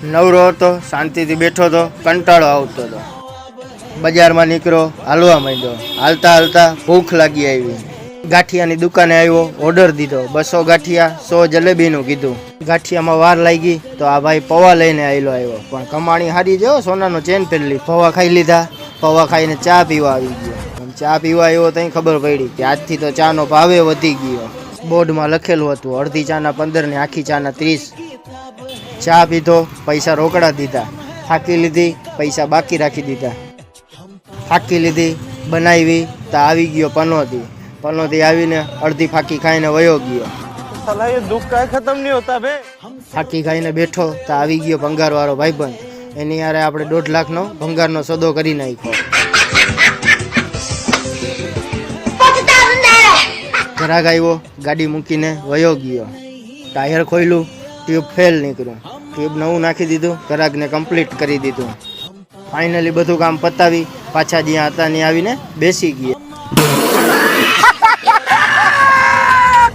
નવરો હતો, શાંતિથી બેઠો હતો, કંટાળો આવતો હતો. બજારમાં નીકળ્યો, હાલવા માંડ્યો. હાલતા હાલતા ભૂખ લાગી આવી. ગાંઠિયાની દુકાને આવ્યો, ઓર્ડર દીધો. 200 ગાંઠિયા 100 જલેબીનું કીધું. ગાંઠિયામાં વાર લાગી તો આ ભાઈ પૌવા લઈને આવ્યો. પણ કમાણી હારી જો, સોનાનો ચેન પહેરી. પૌવા ખાઈ લીધા. પૌવા ખાઈને ચા પીવા આવી ગયો. ચા પીવા આવ્યો ત્યાં ખબર પડી કે આજથી તો ચાનો ભાવે વધી ગયો. બોર્ડમાં લખેલું હતું અડધી ચાના 15 ને આખી ચાના 30. ચા પીધો, પૈસા રોકડા દીધા. થાકી લીધી, પૈસા બાકી રાખી દીધા. ફાકી લીધી, બનાવી તો આવી ગયો પનોતી. પનોતી આવીને અડધી ફાકી ખાઈને વયો ગયો. साला ये दुख का खत्म नहीं होता बे. ફાકી ખાઈને બેઠો તો આવી ગયો ભંગારવાળો ભાઈબંધ. એની યારે આપણે 1.5 લાખનો ભંગારનો સોદો કરી નાખ્યો. ઘરાક આવ્યો, ગાડી મૂકીને વયો ગયો. ટાયર ખોલ્યું, ટ્યુબ ફેલ નીકળ્યું. ટ્યુબ નવું નાખી દીધું, ઘરાકને કમ્પ્લીટ કરી દીધું. ફાઇનલી બધું કામ પતાવી પાછા જ્યાં હતા ત્યાં આવીને બેસી ગયા.